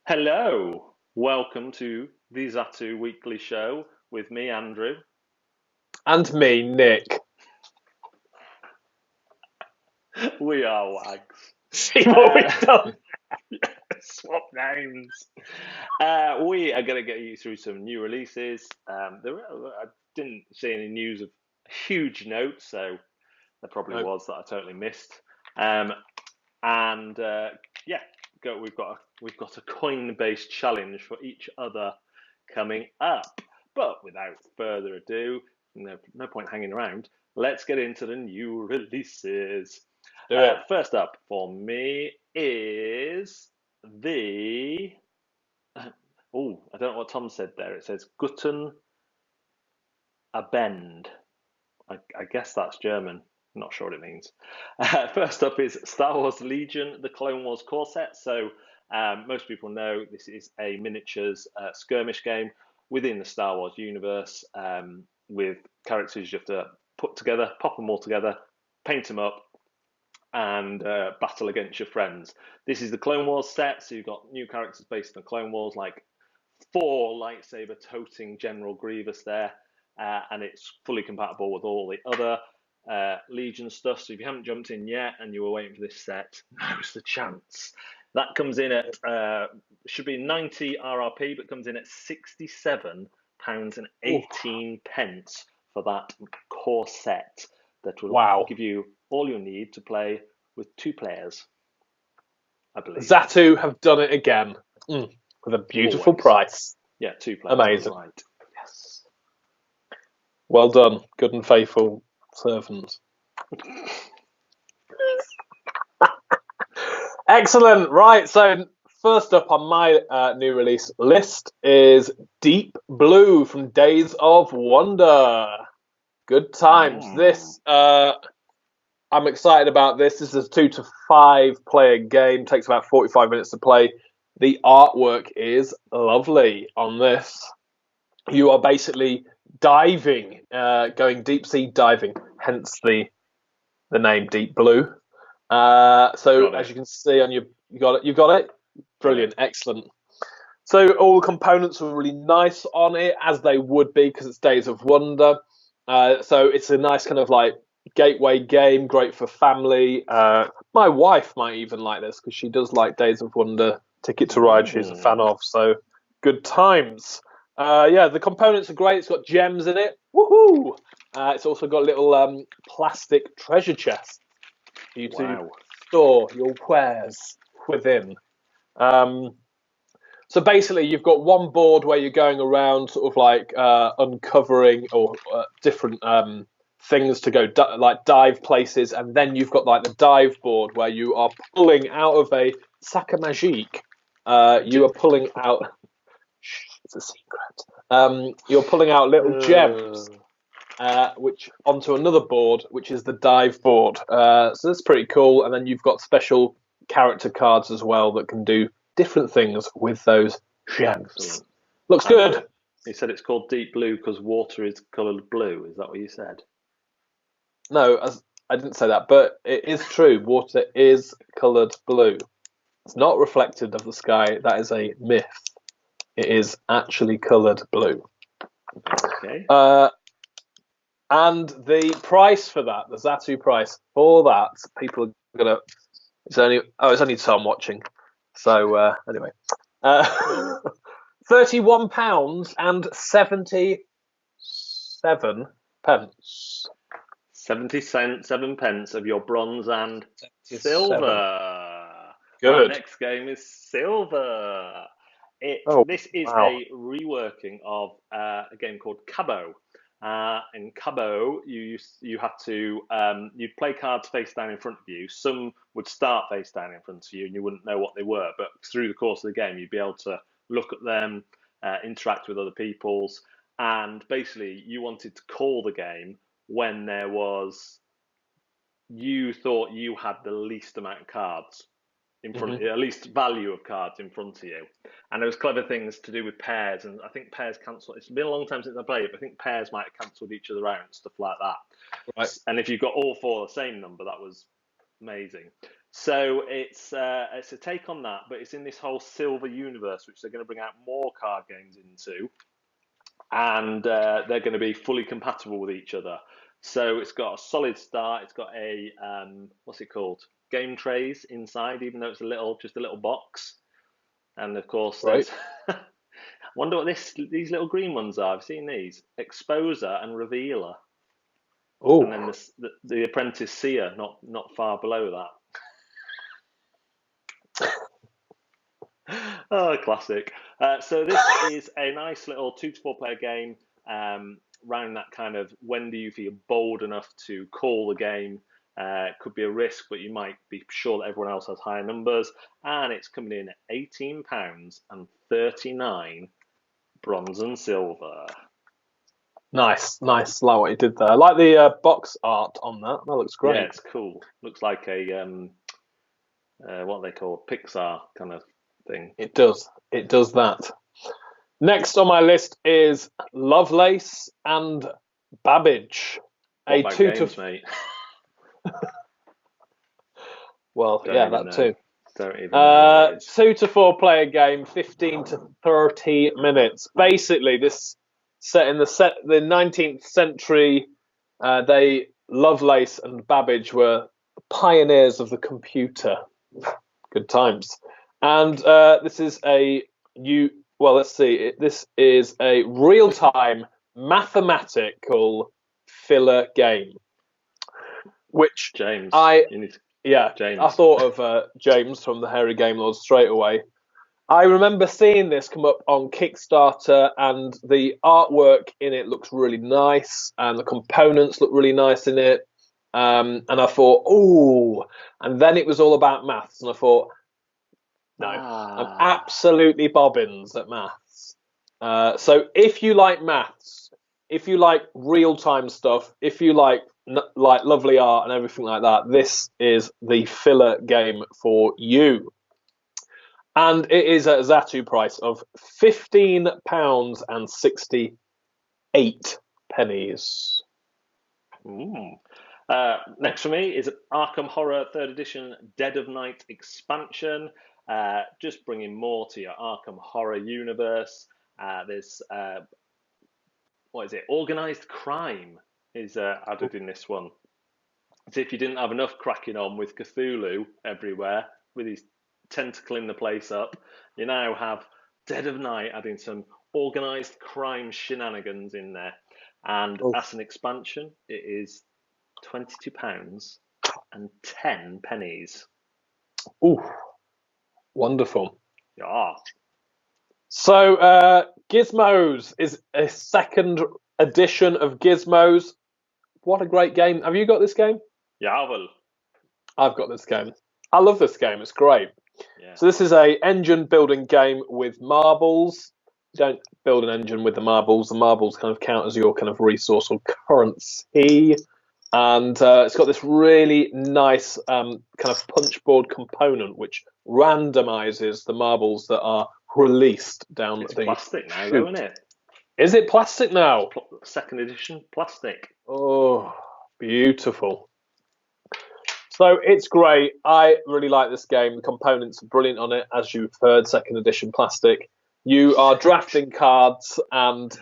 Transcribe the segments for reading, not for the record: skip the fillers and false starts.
Hello, welcome to the Zatu Weekly Show with me, Andrew. And me, Nick. We are wags. See what we've done? Swap names. We are going to get you through some new releases. I didn't see any news of huge notes, so there probably was that I totally missed. Yeah, we've got a coin-based challenge for each other coming up. But without further ado, no point hanging around. Let's get into the new releases. Do it. First up for me is the. Oh, I don't know what Tom said there. It says Guten Abend. I guess that's German. I'm not sure what it means. First up is Star Wars Legion, the Clone Wars core set. So most people know this is a miniatures skirmish game within the Star Wars universe with characters you have to put together, pop them all together, paint them up, and battle against your friends. This is the Clone Wars set, so you've got new characters based on Clone Wars, like 4 lightsaber toting General Grievous there, and it's fully compatible with all the other Legion stuff. So if you haven't jumped in yet and you were waiting for this set, now's the chance. That comes in at should be 90 RRP, but comes in at £67.18 for that core set that will give you all you need to play with 2 players, I believe. Zatu have done it again with a beautiful price. Yeah, 2 players. Amazing. Right. Yes. Well done, good and faithful servants. Excellent. Right, so first up on my new release list is Deep Blue from Days of Wonder. Good times. This, I'm excited about this. This is a 2 to 5 player game. Takes about 45 minutes to play. The artwork is lovely on this. You are basically diving, going deep sea diving, hence the name Deep Blue. So as you can see on you've got it. Brilliant, excellent. So all the components are really nice on it, as they would be because it's Days of Wonder. So it's a nice kind of like gateway game, great for family. My wife might even like this because she does like Days of Wonder. Ticket to Ride, she's a fan of. So good times. The components are great. It's got gems in it. Woohoo! It's also got little plastic treasure chests for you to store your wares within. So basically, you've got one board where you're going around, sort of like uncovering or different things to go like dive places, and then you've got like the dive board where you are pulling out of a sac à magique. You are pulling out. It's a secret. You're pulling out little gems, which onto another board, which is the dive board. So that's pretty cool. And then you've got special character cards as well that can do different things with those gems. Excellent. Looks good. You said it's called Deep Blue because water is coloured blue. Is that what you said? No, I didn't say that, but it is true. Water is coloured blue. It's not reflected of the sky. That is a myth. It is actually coloured blue. Okay. And the price for that, the Zatu price for that, people are gonna. It's only Tom watching. So anyway, £31 and 77 pence. 77 pence of your bronze and 77. Silver. Good. Our next game is Silver. This is a reworking of a game called Cabo. In Cabo, you had to you'd play cards face down in front of you. Some would start face down in front of you, and you wouldn't know what they were. But through the course of the game, you'd be able to look at them, interact with other people's, and basically you wanted to call the game when you thought you had the least amount of cards in front of you, at least value of cards in front of you. And there was clever things to do with pairs, and I think pairs cancel. It's been a long time since I played, but I think pairs might have cancelled each other out and stuff like that. Right. And if you've got all 4 the same number, that was amazing. So it's a take on that, but it's in this whole silver universe, which they're going to bring out more card games into, and they're going to be fully compatible with each other. So it's got a solid start. It's got a what's it called? Game trays inside, even though it's just a little box. And of course, Right. there's. Wonder what these little green ones are. I've seen these: Exposer and Revealer, and then Oh, the Apprentice Seer, not far below that. Oh, classic. So this is a nice little 2 to 4 player game. Round that kind of when do you feel bold enough to call the game? It could be a risk, but you might be sure that everyone else has higher numbers. And it's coming in at £18.39, bronze and silver. nice. Like what you did there. I like the box art on that. That looks great. Yeah, it's cool. Looks like a what they call Pixar kind of thing. It does. It does that. Next on my list is Lovelace and Babbage. What about games, mate? Well, yeah, that too. Don't even know what it is. 2 to 4 player game, 15 to 30 minutes. Basically, this set in the 19th century. Lovelace and Babbage were pioneers of the computer. Good times. And this is this is a real-time mathematical filler game, which James, James. I thought of James from the Hairy Game Lords straight away. I remember seeing this come up on Kickstarter, and the artwork in it looks really nice, and the components look really nice in it. And I thought, oh, and then it was all about maths, and I thought, no, I'm absolutely bobbins at maths. So if you like maths, if you like real-time stuff, if you like lovely art and everything like that, this is the filler game for you. And it is at a Zatu price of £15.68. Next for me is Arkham Horror 3rd Edition Dead of Night expansion. Just bringing more to your Arkham Horror universe. There's Organized crime is added in this one. As if you didn't have enough cracking on with Cthulhu everywhere, with his tentacling the place up, you now have Dead of Night adding some organized crime shenanigans in there. And as an expansion, it is £22.10. Ooh, wonderful. Yeah. So Gizmos is a 2nd edition of Gizmos. What a great game. Have you got this game? Yeah, well. I've got this game. I love this game. It's great. Yeah. So this is a engine building game with marbles. You don't build an engine with the marbles. The marbles kind of count as your kind of resource or currency. And it's got this really nice kind of punchboard component which randomizes the marbles that are released down it's the plastic now, chute. though, isn't it? Is it plastic now? 2nd edition plastic. Oh, beautiful. So it's great. I really like this game. The components are brilliant on it, as you've heard, 2nd edition plastic. You are drafting cards and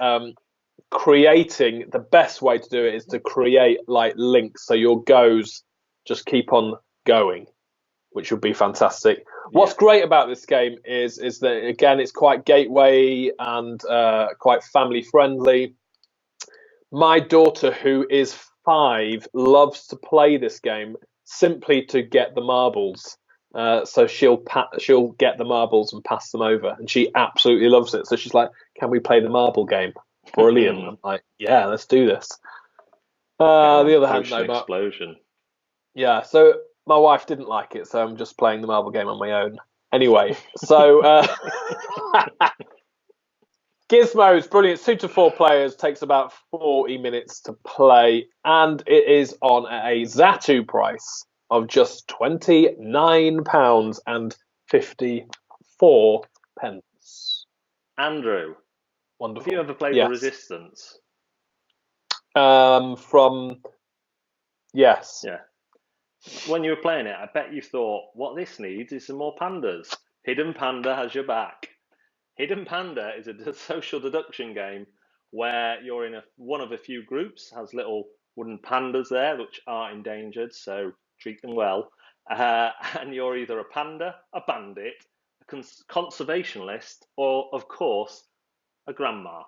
creating. The best way to do it is to create like links, so your goes just keep on going, which would be fantastic. Yeah. What's great about this game is that, again, it's quite gateway and quite family friendly. My daughter, who is 5, loves to play this game simply to get the marbles. So she'll get the marbles and pass them over, and she absolutely loves it. So she's like, "Can we play the marble game?" Brilliant. I'm like, "Yeah, let's do this." The other hand, though, explosion. Yeah. So my wife didn't like it, so I'm just playing the marble game on my own. Anyway, so Gizmos, brilliant. 2 to 4 players, takes about 40 minutes to play, and it is on a Zatu price of just £29.54. Andrew, wonderful. Have you ever played Resistance? Yes. Yeah. when you were playing it, I bet you thought, what this needs is some more pandas. Hidden Panda has your back. Hidden Panda is a social deduction game where you're in one of a few groups, has little wooden pandas there which are endangered, so treat them well. And you're either a panda, a bandit, a conservationist, or, of course, a grandma.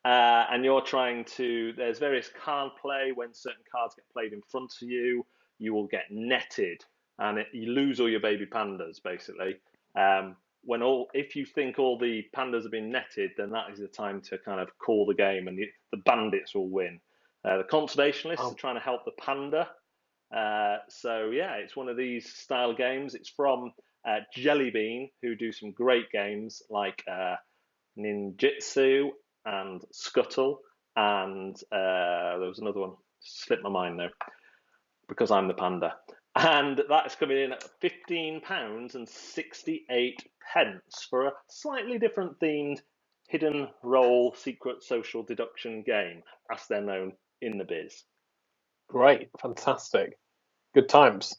And you're trying to, there's various card play. When certain cards get played in front of you, you will get netted and you lose all your baby pandas, basically. If you think all the pandas have been netted, then that is the time to kind of call the game, and the bandits will win. The conservationists are trying to help the panda. So yeah, it's one of these style games. It's from Jelly Bean, who do some great games like Ninjitsu and Scuttle, and there was another one, slipped my mind now, because I'm the panda. And that's coming in at £15.68 for a slightly different themed hidden role secret social deduction game, as they're known in the biz. Great, fantastic, good times.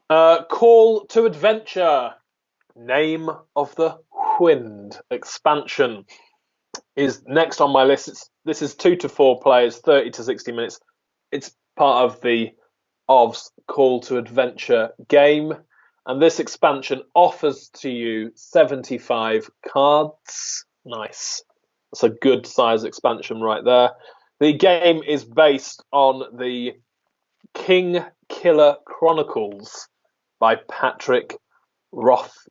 Call to Adventure, Name of the Wind expansion is next on my list. This is 2 to 4 players, 30 to 60 minutes. It's part of the OVS Call to Adventure game, and this expansion offers to you 75 cards. Nice. That's a good size expansion right there. The game is based on the King Killer Chronicles by Patrick Rothfuss.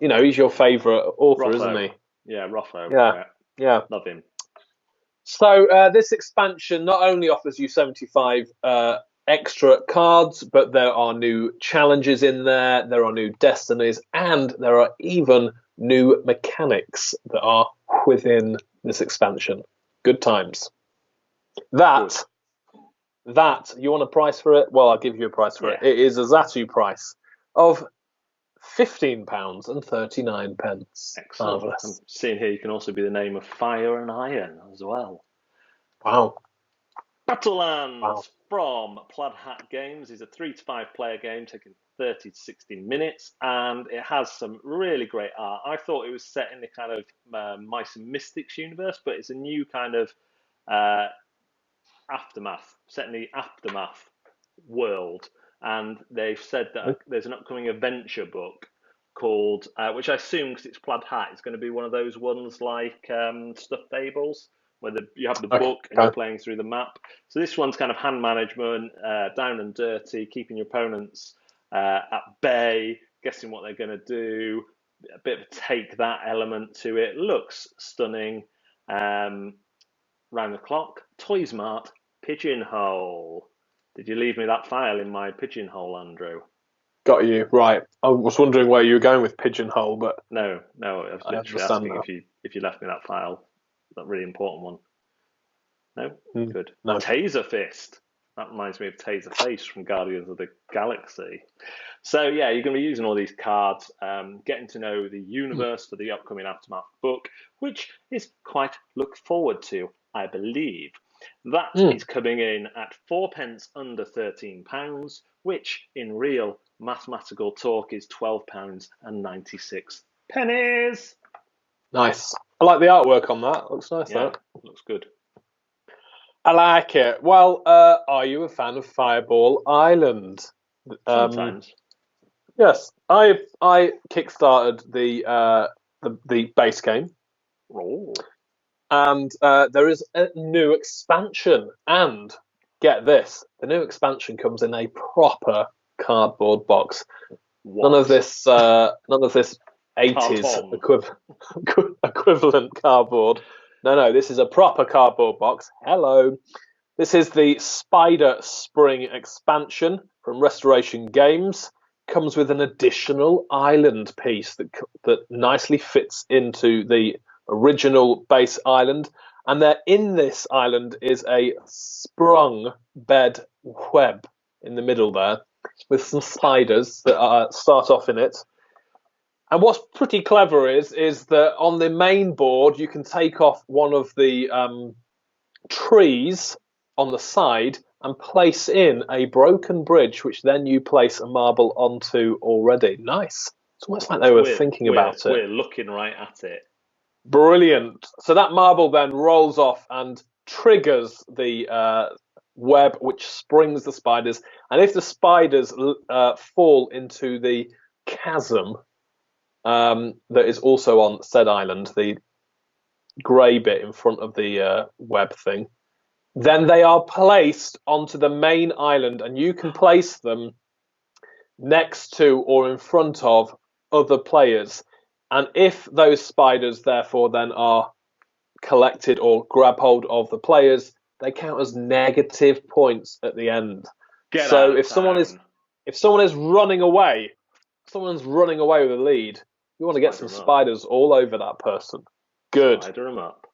You know, he's your favourite author, isn't he? Yeah, Rotho. Yeah. Love him. So this expansion not only offers you 75 extra cards, but there are new challenges in there, there are new destinies, and there are even new mechanics that are within this expansion. Good times. That, you want a price for it? Well, I'll give you a price for it. It is a Zatu price of £15.39. Excellent. Marvellous. I'm seeing here you can also be the name of Fire and Iron as well. Wow. Battlelands from Plaid Hat Games is a 3 to 5 player game taking 30 to 60 minutes, and it has some really great art. I thought it was set in the kind of Mice and Mystics universe, but it's a new kind of aftermath, set in the aftermath world. And they've said that there's an upcoming adventure book called, which I assume because it's Plaid Hat, it's going to be one of those ones like Stuffed Fables, where you have the book and you're playing through the map. So this one's kind of hand management, down and dirty, keeping your opponents at bay, guessing what they're going to do, a bit of a take that element to it. Looks stunning. Round the clock, Toys Mart, Pigeonhole. Did you leave me that file in my pigeonhole, Andrew? Got you, right. I was wondering where you were going with Pigeonhole, but No, I was literally asking if you left me that file, that really important one. No? Good. No. Taser Fist. That reminds me of Taser Face from Guardians of the Galaxy. So yeah, you're going to be using all these cards, getting to know the universe for the upcoming Aftermath book, which is quite look forward to, I believe. That is coming in at 4 pence under £13, which in real mathematical talk is £12.96. Nice. I like the artwork on that. Looks nice. Yeah, that looks good. I like it. Well, are you a fan of Fireball Island? Sometimes. Yes, I kickstarted the base game. Oh. And there is a new expansion. And get this, the new expansion comes in a proper cardboard box. What? None of this 80s equivalent cardboard. No, this is a proper cardboard box. Hello. This is the Spider Spring expansion from Restoration Games. Comes with an additional island piece that nicely fits into the original base island. And there in this island is a sprung bed web in the middle there with some spiders that start off in it. And what's pretty clever is that on the main board you can take off one of the trees on the side and place in a broken bridge, which then you place a marble onto already. Nice. It's almost like they were thinking about it. We're looking right at it. Brilliant. So that marble then rolls off and triggers the web, which springs the spiders. And if the spiders fall into the chasm that is also on said island, the grey bit in front of the web thing, then they are placed onto the main island, and you can place them next to or in front of other players. And if those spiders, therefore, then are collected or grab hold of the players, they count as negative points at the end. So if someone is running away, someone's running away with a lead, you want to get some spiders all over that person. Good. Spider them up.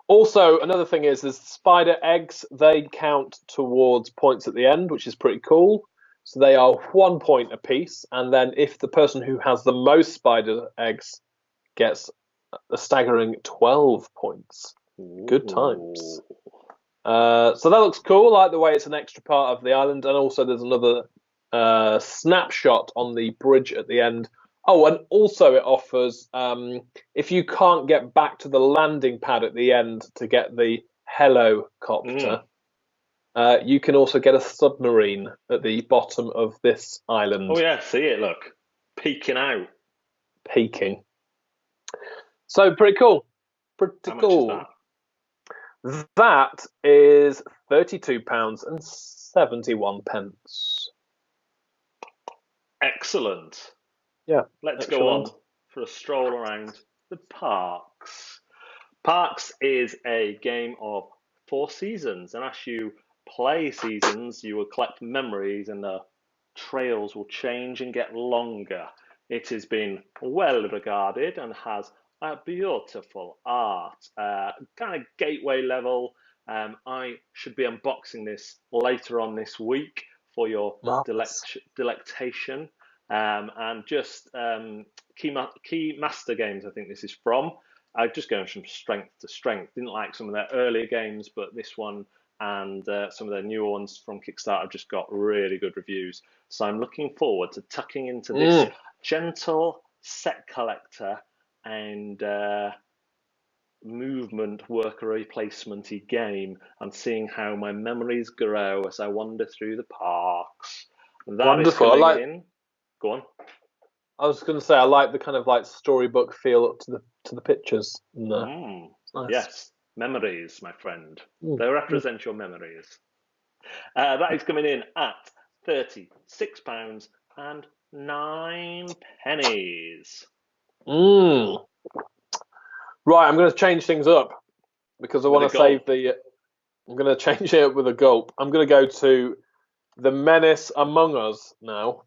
Also, another thing is spider eggs. They count towards points at the end, which is pretty cool. So they are 1 point apiece. And then if the person who has the most spider eggs gets a staggering 12 points. Good times. So that looks cool. I like the way it's an extra part of the island. And also there's another snapshot on the bridge at the end. Oh, and also it offers, if you can't get back to the landing pad at the end to get the helicopter, you can also get a submarine at the bottom of this island. Oh, yeah, see it, look. Peeking out. Peeking. So, pretty cool. Pretty cool. Much is that? That is £32.71. Excellent. Yeah. Let's go on for a stroll around the parks. Parks is a game of 4 seasons, and as you play seasons, you will collect memories, and the trails will change and get longer. It has been well regarded and has a beautiful art, kind of gateway level. I should be unboxing this later on this week for your delectation. And just key master games, I think this is from. Just going from strength to strength. Didn't like some of their earlier games, but this one and some of their newer ones from Kickstarter have just got really good reviews. So I'm looking forward to tucking into this gentle set collector and movement worker replacement-y game and seeing how my memories grow as I wander through the parks. That Wonderful. Go on. I was going to say I like the kind of like storybook feel to the pictures. Nice. Yes, memories, my friend. They represent your memories. That is coming in at £36.09. Right, I'm going to change things up because I want to save the. I'm going to change it up with a gulp. I'm going to go to The Menace Among Us now.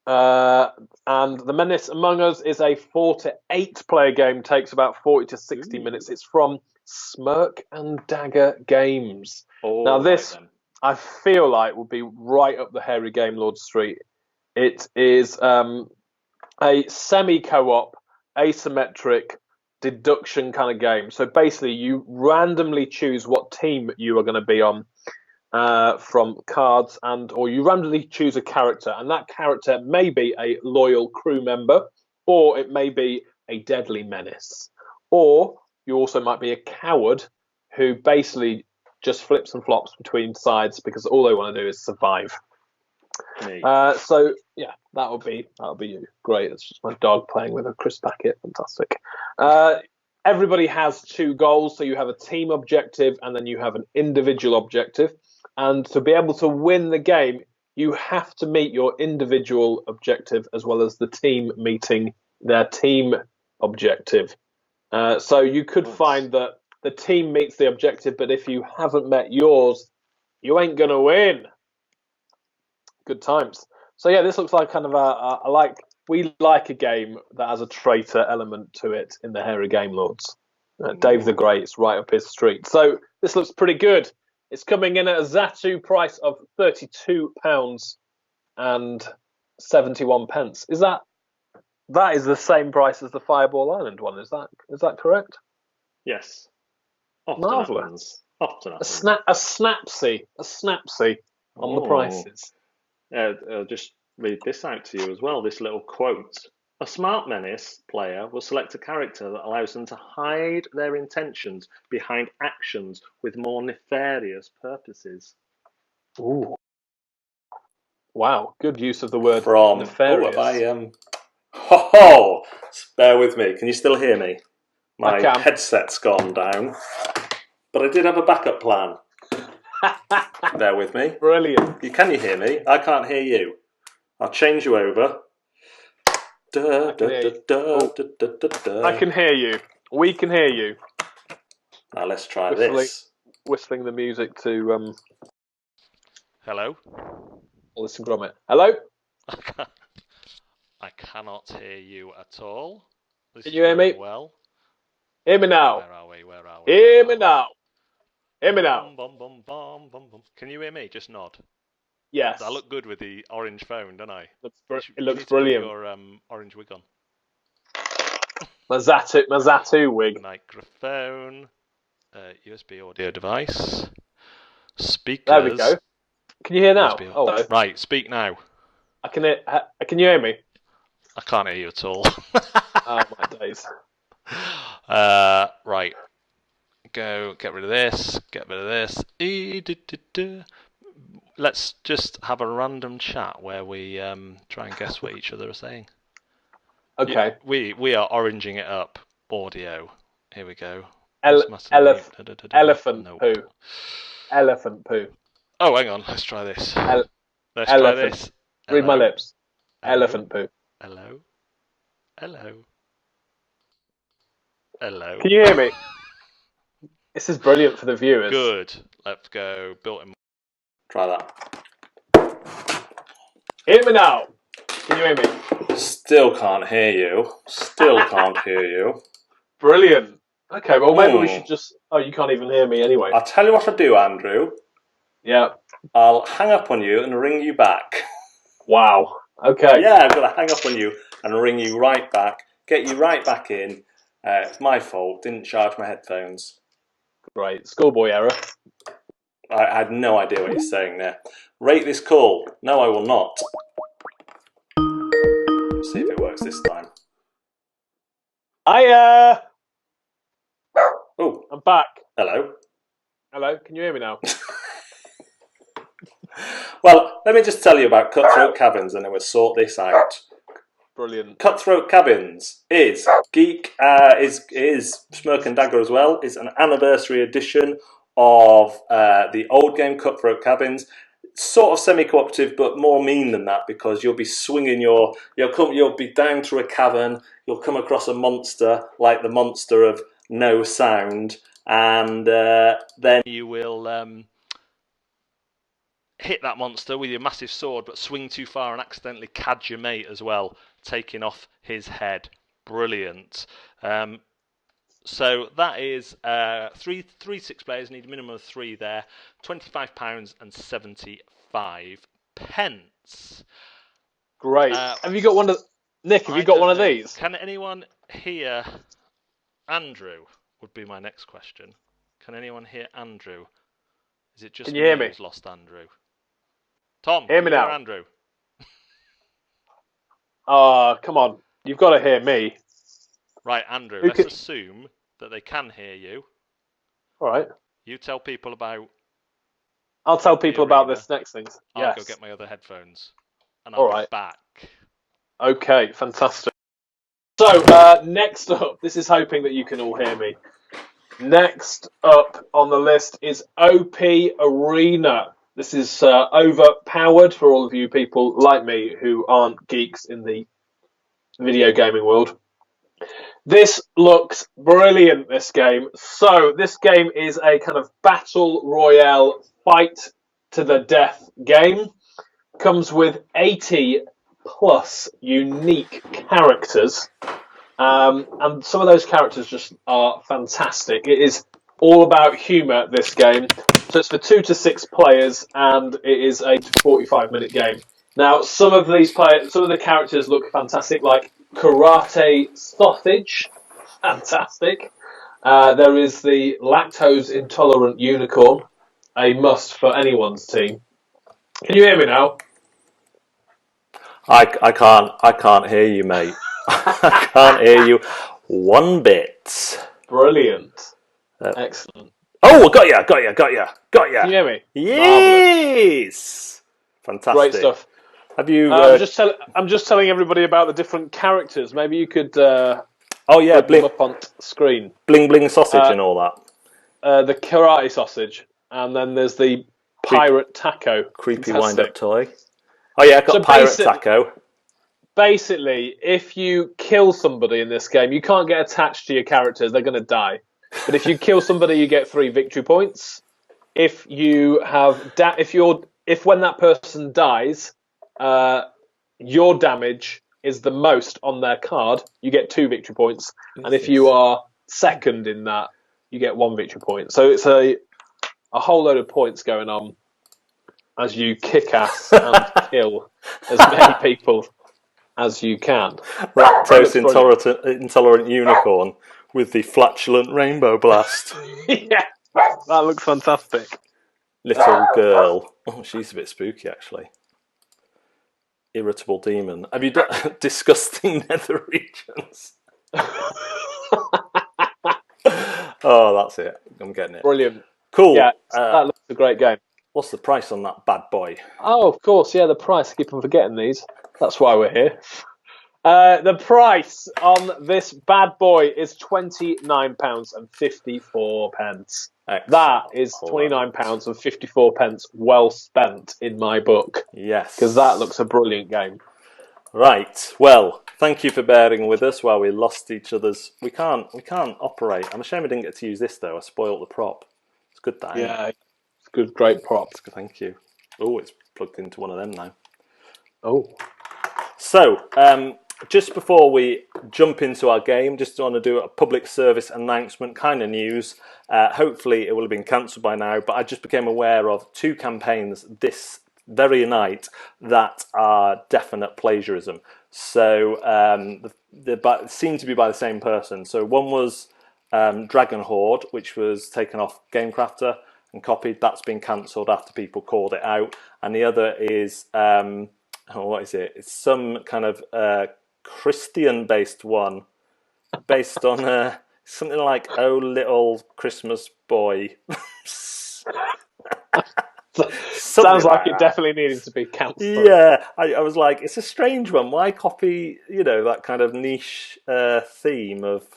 And The Menace Among Us is a 4 to 8 player game, takes about 40 to 60 minutes. It's from Smirk and Dagger Games. Now this, I feel like, would be right up the hairy game lord street. It is a semi-co-op, asymmetric deduction kind of game. So basically you randomly choose what team you are going to be on from cards, or you randomly choose a character, and that character may be a loyal crew member, or it may be a deadly menace, or you also might be a coward who basically just flips and flops between sides because all they want to do is survive. So yeah, that'll be you. Great. It's just my dog playing with a crisp packet. Fantastic. Everybody has 2 goals, so you have a team objective and then you have an individual objective. And to be able to win the game, you have to meet your individual objective as well as the team meeting their team objective. So you could find that the team meets the objective, but if you haven't met yours, you ain't going to win. Good times. So yeah, this looks like kind of we like a game that has a traitor element to it in the Hairy Game Lords. Dave the Great's right up his street. So this looks pretty good. It's coming in at a Zatu price of £32.71. That is the same price as the Fireball Island one? Is that correct? Yes. Marvelous. Often A happens. snapsy on the prices. I'll just read this out to you as well, this little quote. A Smart Menace player will select a character that allows them to hide their intentions behind actions with more nefarious purposes. Ooh. Wow, good use of the word From nefarious. ho, bear with me. Can you still hear me? I My can. headset's gone down, but I did have a backup plan. Bear with me. Brilliant. Can you hear me? I can't hear you. I'll change you over. I can hear you. We can hear you. Now let's try this. Whistling the music to Hello? Listen Gromit. Hello? I cannot hear you at all. Can you hear me? Well. Hear me now. Where are we? Hear me now. Hear me now. Can you hear me? Just nod. Yes. I look good with the orange phone, don't I? It looks brilliant. Put your orange wig on. My Zatu wig. Microphone. USB audio device. Speakers. There we go. Can you hear now? Oh, right. Speak now. I can hear. Can you hear me? I can't hear you at all. Oh my days. Right. Go. Get rid of this. Get rid of this. Let's just have a random chat where we try and guess what each other are saying. Okay. We are oranging it up. Audio. Here we go. Elephant nope. poo. Elephant poo. Oh, hang on. Let's try this. Let's try this. Read my lips. Hello. Elephant poo. Hello. Hello. Hello. Can you hear me? This is brilliant for the viewers. Good. Let's go. Built-in. Try that. Hear me now. Can you hear me? Still can't hear you. Brilliant. Okay, well maybe we should just... Oh, you can't even hear me anyway. I'll tell you what I'll do, Andrew. Yeah. I'll hang up on you and ring you back. Wow. Okay. Yeah, I'm going to hang up on you and ring you right back. Get you right back in. It's my fault. Didn't charge my headphones. Great. Schoolboy error. I had no idea what you're saying there. Rate this call. No, I will not. Let's see if it works this time. Hiya! Oh. I'm back. Hello. Hello, can you hear me now? Well, let me just tell you about Cutthroat Cabins and then we'll sort this out. Brilliant. Cutthroat Cabins is Smirk and Dagger as well. It's an anniversary edition of the old game Cutthroat Cabins. Sort of semi-cooperative, but more mean than that because you'll be swinging you'll be down through a cavern. You'll come across a monster like the monster of No Sound, and then you will hit that monster with your massive sword, but swing too far and accidentally cadge your mate as well, taking off his head. Brilliant. So that is 3 6 players, need a minimum of 3 there. £25.75. Great. Have you got one of Nick? Have you got one of these? Can anyone hear Andrew? Would be my next question. Can anyone hear Andrew? Is it just Can you hear me? Who's lost Andrew? Tom, hear me now. Andrew. Come on. You've got to hear me. Right, Andrew, let's assume that they can hear you. All right. You tell people about... I'll tell people about this next thing. I'll go get my other headphones. And I'll be back. Okay, fantastic. So, next up, this is hoping that you can all hear me. Next up on the list is OP Arena. This is overpowered for all of you people like me who aren't geeks in the video gaming world. This looks brilliant, this game. So, this game is a kind of battle royale fight to the death game. Comes with 80 plus unique characters. And some of those characters just are fantastic. It is all about humour, this game. So it's for 2 to 6 players, and it is a 45-minute game. Now, some of the characters look fantastic, like Karate Sausage. Fantastic. There is the lactose intolerant unicorn, a must for anyone's team. Can you hear me now? I can't hear you, mate. I can't hear you one bit. Brilliant. Excellent. Oh, got ya. Can you hear me? Yes. Fantastic. Great stuff. Have you? I'm just telling everybody about the different characters. Maybe you could. Bling, them up on screen. Bling bling sausage and all that. The karate sausage, and then there's the pirate taco. Creepy wind-up toy. Oh yeah, I've got pirate taco. Basically, if you kill somebody in this game, you can't get attached to your characters; they're going to die. But if you kill somebody, you get 3 victory points. If you have if when that person dies, your damage is the most on their card, you get 2 victory points. And if you are second in that, you get 1 victory point. So it's a whole load of points going on as you kick ass and kill as many people as you can. Lactose intolerant unicorn with the flatulent rainbow blast. Yeah, that looks fantastic. Little girl. Oh, she's a bit spooky, actually. Irritable demon. Have you done disgusting nether regions? Oh, that's it. I'm getting it. Brilliant. Cool. Yeah, that looks a great game. What's the price on that bad boy? Oh, of course, yeah, the price. I keep on forgetting these. That's why we're here. The price on this bad boy is £29.54. Excellent. That is £29.54 well spent in my book. Yes. Because that looks a brilliant game. Right. Well, thank you for bearing with us while we lost each other's. We can't operate. I'm ashamed I didn't get to use this though. I spoiled the prop. It's good that. Yeah, it's good, great prop. It's good, thank you. Oh, it's plugged into one of them now. Oh. So, just before we jump into our game, just want to do a public service announcement, kind of news. Hopefully it will have been cancelled by now, but I just became aware of 2 campaigns this very night that are definite plagiarism. So they seem to be by the same person. So one was Dragon Horde, which was taken off Gamecrafter and copied. That's been cancelled after people called it out. And the other is, what is it? It's some kind of Christian-based one, based on something like "Oh Little Christmas Boy." Sounds like it definitely needed to be cancelled. Yeah, I was like, it's a strange one. Why copy, that kind of niche theme of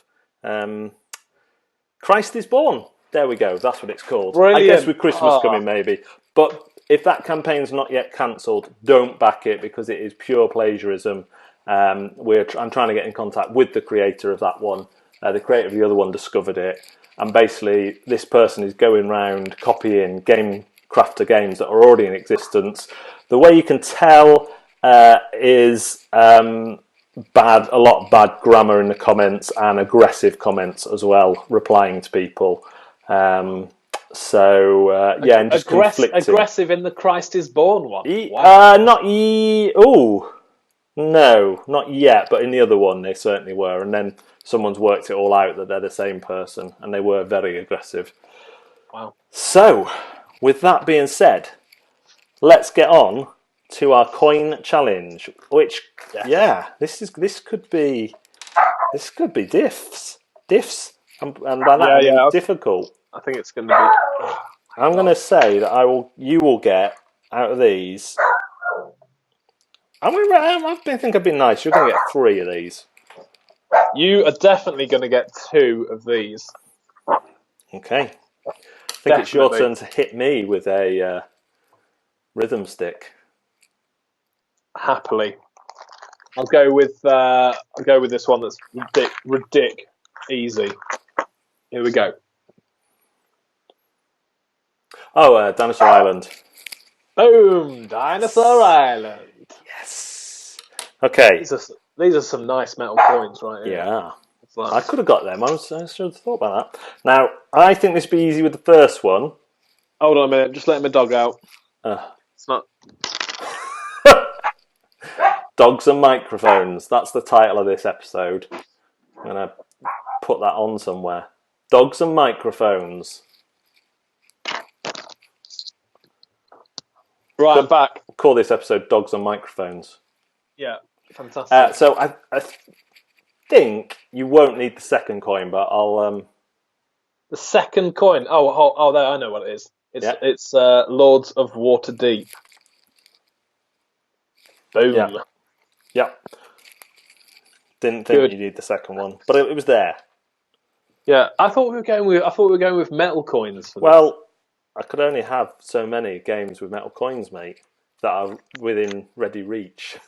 Christ is Born? There we go. That's what it's called. Brilliant. I guess with Christmas coming, maybe. But if that campaign's not yet cancelled, don't back it because it is pure plagiarism. I'm trying to get in contact with the creator of that one. The creator of the other one discovered it, and basically this person is going around copying Gamecrafter games that are already in existence. The way you can tell is a lot of bad grammar in the comments and aggressive comments as well, replying to people. And just aggressive in the Christ is Born one. No, not yet, but in the other one they certainly were. And then someone's worked it all out that they're the same person, and they were very aggressive. Wow. So, with that being said, let's get on to our coin challenge. Which, this could be diffs, and by that I mean difficult. I think it's going to be. I'm going to say that you will get out of these. I think I've been nice. You're going to get 3 of these. You are definitely going to get 2 of these. Okay. I think it's your turn to hit me with a rhythm stick. Happily, I'll go with this one that's ridic easy. Here we go. Oh, Dinosaur Island. Boom! Dinosaur Island. Yes. Okay. These are some nice metal coins right here. Yeah. I could have got them. I should have thought about that. Now, I think this would be easy with the first one. Hold on a minute. Just letting my dog out. It's not... Dogs and Microphones. That's the title of this episode. I'm going to put that on somewhere. Dogs and microphones. Right, I'm back. Call this episode Dogs and Microphones. Yeah, fantastic. So I think you won't need the second coin, but I'll... The second coin. Oh, there, I know what it is. It's Lords of Waterdeep. Boom. Yeah. Didn't think you need the second one, but it was there. Yeah, I thought we were going with metal coins for this. Well, I could only have so many games with metal coins, mate, that are within ready reach.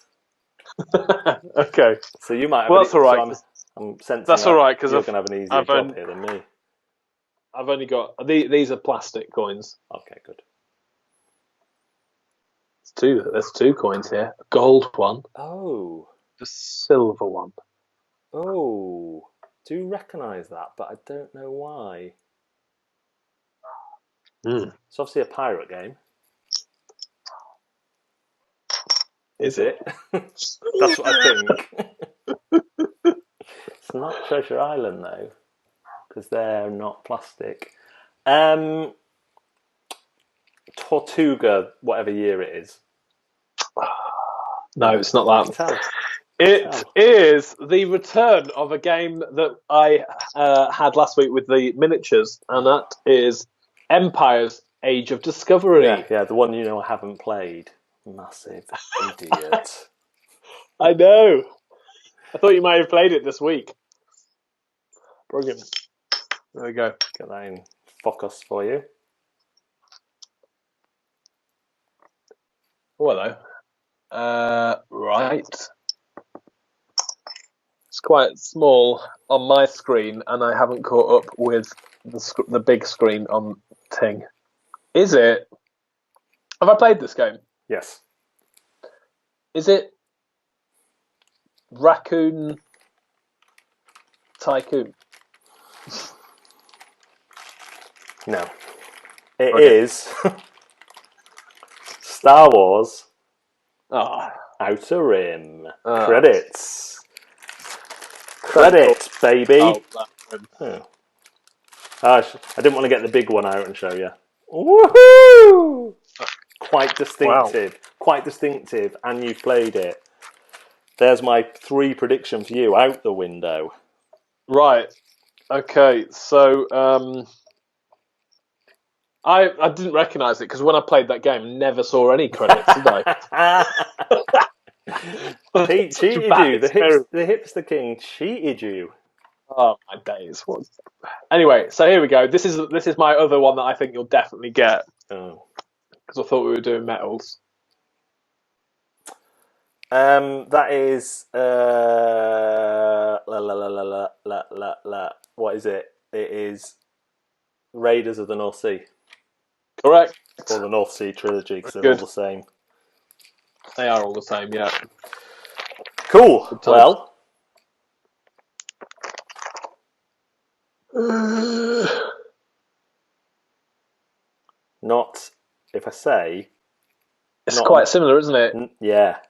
Okay. So you might have. Well, that's all right. So I'm sensing that's all right because you're going to have an easier job here than me. I've only got these are plastic coins. Okay, good. There's two coins here. A gold one. Oh. A silver one. Oh. Do recognise that, but I don't know why. It's obviously a pirate game. Is it? That's what I think. It's not Treasure Island though, because they're not plastic. Tortuga, whatever year it is. No, it's not that. Tell. It is the return of a game that I had last week with the miniatures, and that is Empire's Age of Discovery. Yeah, the one I haven't played. Massive idiot. I know. I thought you might have played it this week. Brilliant. There we go. Get that in focus for you. Oh, hello. Right. It's quite small on my screen, and I haven't caught up with the big screen on Ting. Is it? Have I played this game? Yes. Is it Raccoon Tycoon? No. It is Star Wars Outer Rim. Credits. Credits, baby. I didn't want to get the big one out and show you. Woohoo! Quite distinctive. Wow. Quite distinctive, and you've played it. There's my 3 prediction for you out the window. Right. Okay, so I didn't recognise it because when I played that game, never saw any credits, did I? Pete cheated you. The hipster king cheated you. Oh my days! Anyway, so here we go. This is my other one that I think you'll definitely get. Because I thought we were doing metals. That is what is it? It is Raiders of the North Sea. Correct. Or the North Sea trilogy, because they're all the same. They are all the same, yeah. Cool. Well, not if I say. It's quite similar, isn't it? Yeah.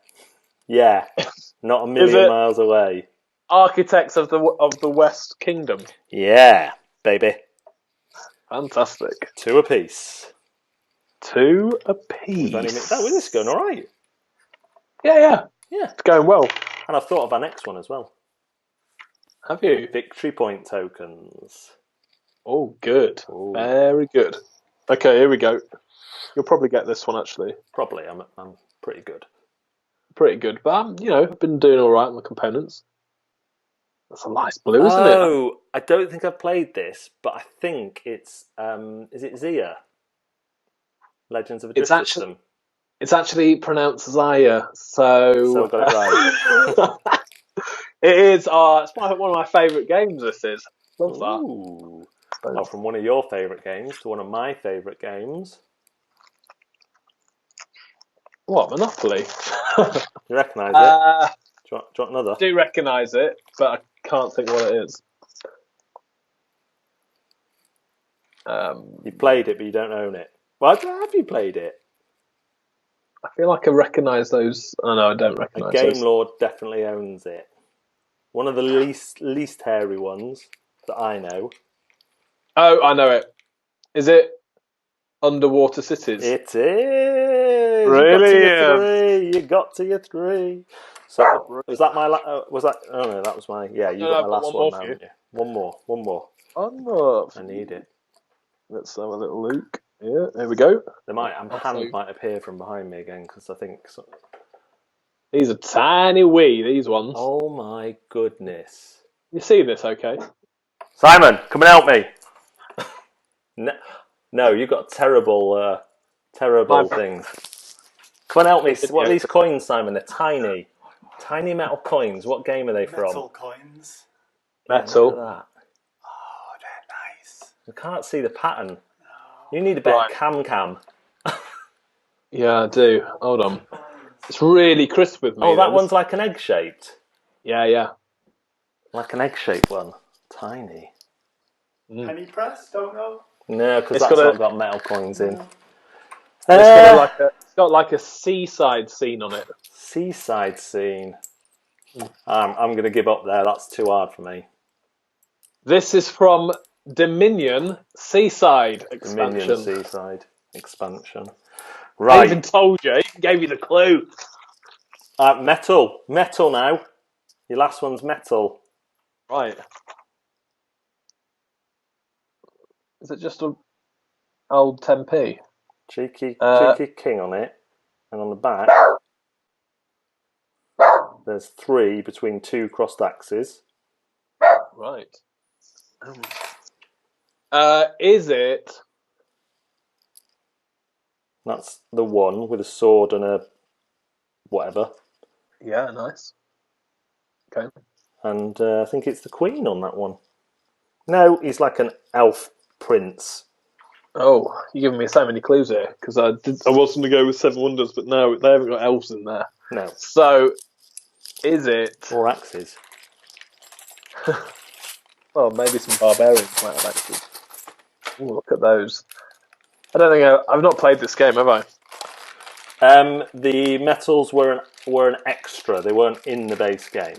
Not a million miles away. Architects of the West Kingdom. Yeah, baby. Fantastic. 2 apiece. 2 apiece. That with this going all right. Yeah. It's going well. And I've thought of our next one as well. Have you? Victory point tokens. Oh, good. Ooh. Very good. Okay, here we go. You'll probably get this one actually. Probably. I'm pretty good. Pretty good, but I've been doing all right on the components. That's a nice blue, isn't it? Oh, I don't think I've played this, but I think it's is it Zia? Legends of a Drift System. It's actually pronounced Zaya, so I got it right. It is. It's one of my favourite games. This is. Love that. Ooh. Well, from one of your favourite games to one of my favourite games. What, Monopoly? You recognise it? Do you want another? I do recognise it, but I can't think what it is. You played it, but you don't own it. Well, have you played it? I feel like I recognise those. Oh no, I don't recognise those. Game Lord definitely owns it. One of the least hairy ones that I know. Oh, I know it. Is it Underwater Cities? It is. Brilliant. You got to your three. So was that my? Was that? Oh no, that was my. Yeah, you No, got no, my I've got last one one more now, for you. haven't you? One more. One more. I need it. Let's have a little look. Yeah, there we go. Hand might appear from behind me again because I think. These are tiny wee, these ones. Oh my goodness. You see this okay? Simon, come and help me. No, you've got terrible things. Come and help me. What are these coins, Simon? They're tiny. Tiny metal coins. What game are they from? Metal coins. Metal. Look at that. Oh, they're nice. I can't see the pattern. You need a better cam. Yeah, I do. Hold on. It's really crisp with me. Oh, that one's like an egg shaped. Yeah. Like an egg shaped one. Tiny. Penny press? Don't know. No, because that's not got metal coins in. It's got like a seaside scene on it. Seaside scene. I'm going to give up there. That's too hard for me. This is from Dominion Seaside Expansion. Dominion Seaside Expansion. Right. I even told you. He gave you the clue. Metal. Metal now. Your last one's metal. Right. Is it just a old 10p? Cheeky king on it. And on the back, there's 3 between 2 crossed axes. Right. Is it? That's the one with a sword and a whatever. Yeah, nice. Okay. And I think it's the queen on that one. No, he's like an elf prince. Oh, you're giving me so many clues here because I was going to go with Seven Wonders, but no, they haven't got elves in there. No. So, is it? Or axes. Well, maybe some barbarians might have axes. Ooh, look at those. I don't think I've not played this game, have I? The metals were an extra. They weren't in the base game.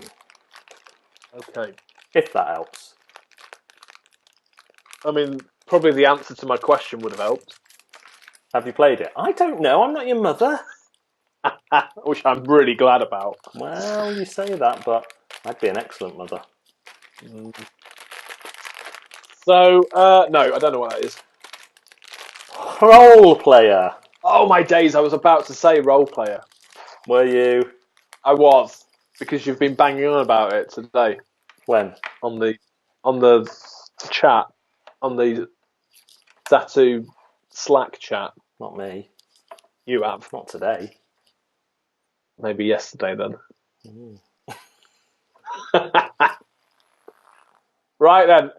Okay. If that helps. I mean, probably the answer to my question would have helped. Have you played it? I don't know. I'm not your mother. Which I'm really glad about. Well, you say that, but I'd be an excellent mother. So, no, I don't know what that is. Role player. Oh my days! I was about to say role player. Were you? I was, because you've been banging on about it today. When? On the chat, on the Zatu Slack chat. Not me. You have. Not today. Maybe yesterday then. Right then,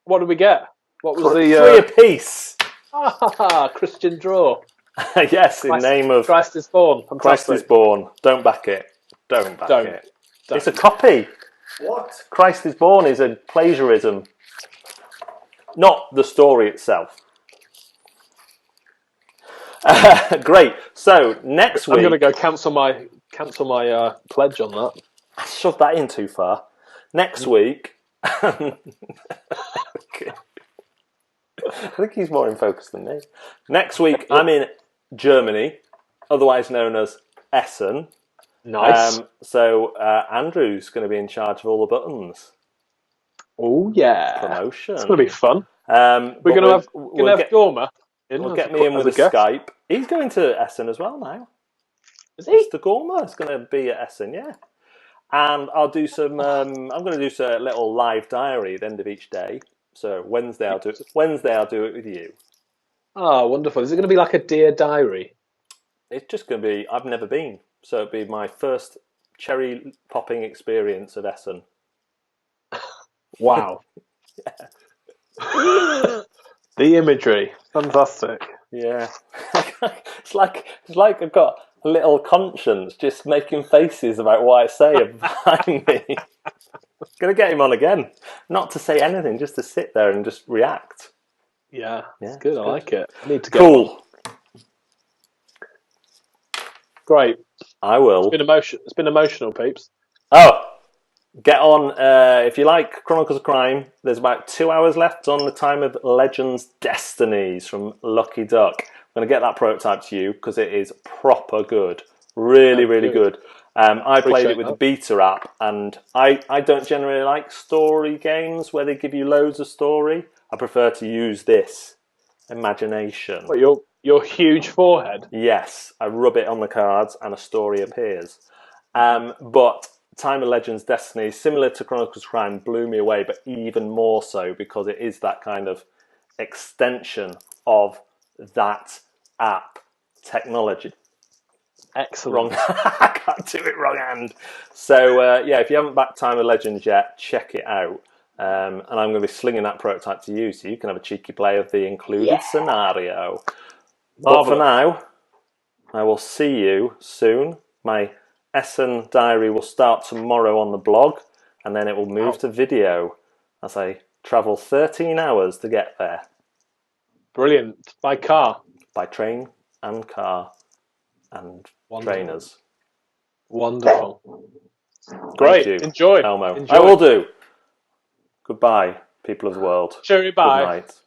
what did we get? What was the 3 apiece? Christian draw. Yes, in name of Christ is born. Fantastic. Christ is born. Don't back it. Don't back it. It's a copy. What? Christ is born is a plagiarism. Not the story itself. Great. So next week, I'm going to go cancel my pledge on that. I shoved that in too far. Next week, I think he's more in focus than me. Next week, I'm in Germany, otherwise known as Essen. Nice. So Andrew's going to be in charge of all the buttons. Oh yeah, Promotion. It's going to be fun. We're going to have Gorma. We'll get me in with a Skype. He's going to Essen as well now. Is he? Mr. Gorma is going to be at Essen, yeah. And I'll do some. I'm going to do a little live diary at the end of each day. So Wednesday I'll do it. Wednesday I'll do it with you. Oh, wonderful! Is it going to be like a Dear Diary? It's just going to be. I've never been, so it'll be my first cherry popping experience at Essen. Wow. The imagery, fantastic. Yeah, it's like I've got a little conscience just making faces about what I say behind me. Gonna get him on again, not to say anything, just to sit there and just react. Yeah, it's good. I like it. I need to go. Cool. Great. I will. It's been emotional, peeps. Oh, get on. If you like Chronicles of Crime, there's about 2 hours left on the Time of Legends Destinies from Lucky Duck. I'm going to get that prototype to you because it is proper good. Really, really good. I played it with the beta app, and I don't generally like story games where they give you loads of story. I prefer to use this imagination. What, your huge forehead? Yes, I rub it on the cards and a story appears. But Time of Legends Destiny, similar to Chronicles of Crime, blew me away, but even more so because it is that kind of extension of that app technology. Excellent. I can't do it wrong hand. So, if you haven't backed Time of Legends yet, check it out. And I'm going to be slinging that prototype to you so you can have a cheeky play of the included scenario. But for now, I will see you soon. My Essen diary will start tomorrow on the blog, and then it will move to video as I travel 13 hours to get there. Brilliant. By car? By train and car and trainers. Wonderful. Great. Thank you. Enjoy. Elmo. Enjoy. I will do. Goodbye, people of the world. Cheery bye. Good night.